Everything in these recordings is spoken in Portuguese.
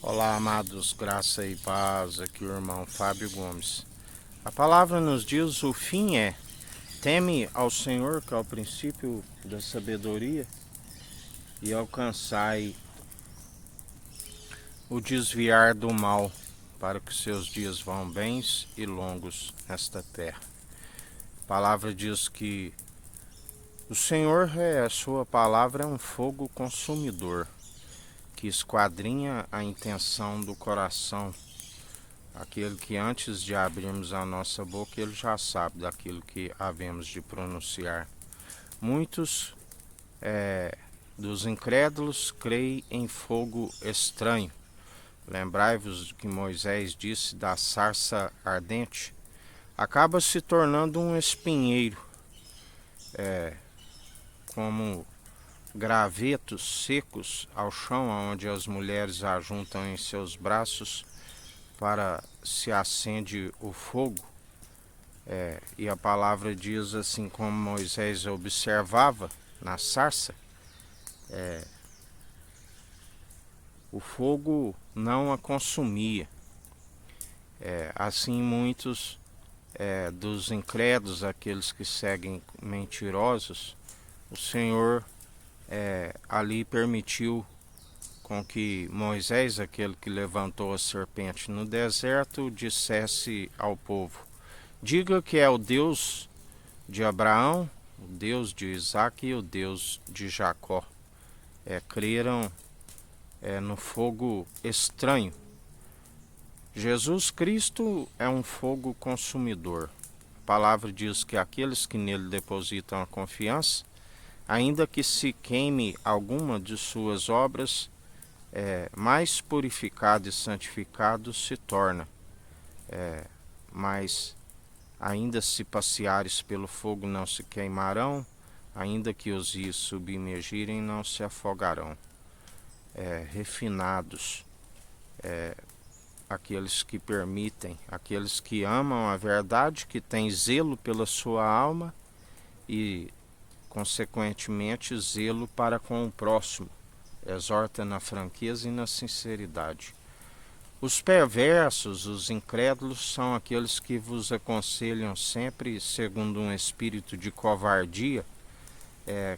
Olá, amados, graça e paz, aqui o irmão Fábio Gomes. A palavra nos diz: o fim é: teme ao Senhor, que é o princípio da sabedoria, e alcançai o desviar do mal, para que seus dias vão bens e longos nesta terra. A palavra diz que o Senhor, a sua palavra é um fogo consumidor, que esquadrinha a intenção do coração. Aquele que antes de abrirmos a nossa boca, ele já sabe daquilo que havemos de pronunciar. Muitos dos incrédulos creem em fogo estranho. Lembrai-vos que Moisés disse da sarça ardente. Acaba se tornando um espinheiro, como gravetos secos ao chão, onde as mulheres ajuntam em seus braços para se acende o fogo. E a palavra diz assim, como Moisés observava na sarça, o fogo não a consumia. Assim muitos dos incrédulos, aqueles que seguem mentirosos, o Senhor ali permitiu com que Moisés, aquele que levantou a serpente no deserto, dissesse ao povo: diga que é o Deus de Abraão, o Deus de Isaac e o Deus de Jacó. Creram no fogo estranho. Jesus Cristo é um fogo consumidor. A palavra diz que aqueles que nele depositam a confiança, ainda que se queime alguma de suas obras, mais purificado e santificado se torna. Mas ainda se passeares pelo fogo não se queimarão, ainda que os rios submergirem não se afogarão. Refinados, aqueles que permitem, aqueles que amam a verdade, que têm zelo pela sua alma e, consequentemente, zelo para com o próximo. Exorta na franqueza e na sinceridade. Os perversos, os incrédulos, são aqueles que vos aconselham sempre, segundo um espírito de covardia,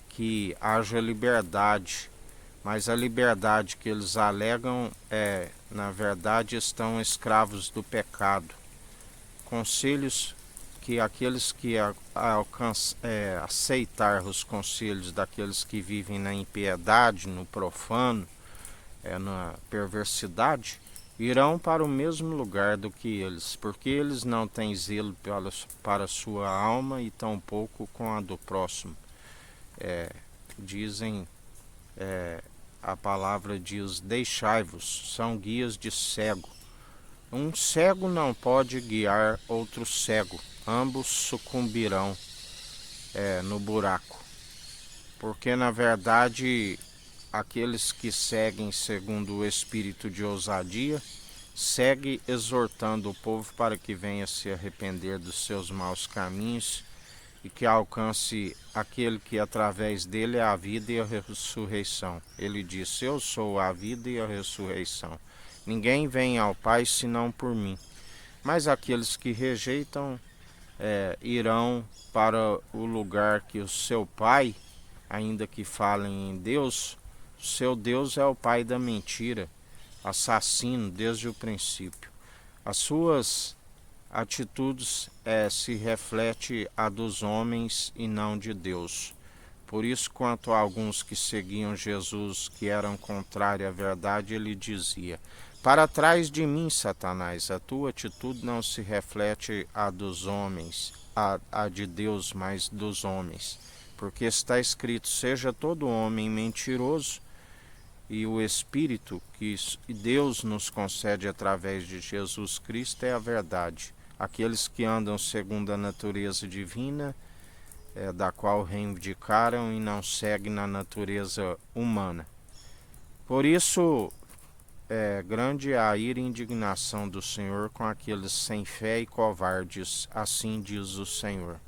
que haja liberdade. Mas a liberdade que eles alegam na verdade, estão escravos do pecado. Conselhos que aqueles que aceitar os conselhos daqueles que vivem na impiedade, no profano, na perversidade, irão para o mesmo lugar do que eles, porque eles não têm zelo para a sua alma e tampouco com a do próximo. Dizem, a palavra diz: deixai-vos, são guias de cego. Um cego não pode guiar outro cego, ambos sucumbirão no buraco, porque na verdade aqueles que seguem segundo o espírito de ousadia, segue exortando o povo para que venha se arrepender dos seus maus caminhos e que alcance aquele que através dele é a vida e a ressurreição. Ele disse: eu sou a vida e a ressurreição. Ninguém vem ao Pai senão por mim. Mas aqueles que rejeitam irão para o lugar que o seu Pai, ainda que falem em Deus, seu Deus é o pai da mentira, assassino desde o princípio. As suas atitudes se reflete a dos homens e não de Deus. Por isso, quanto a alguns que seguiam Jesus, que eram contrários à verdade, ele dizia: para trás de mim, Satanás, a tua atitude não se reflete a dos homens, a de Deus, mas dos homens. Porque está escrito: seja todo homem mentiroso, e o Espírito que Deus nos concede através de Jesus Cristo é a verdade. Aqueles que andam segundo a natureza divina, da qual reivindicaram e não seguem na natureza humana. Por isso, grande é a ira e indignação do Senhor com aqueles sem fé e covardes, assim diz o Senhor.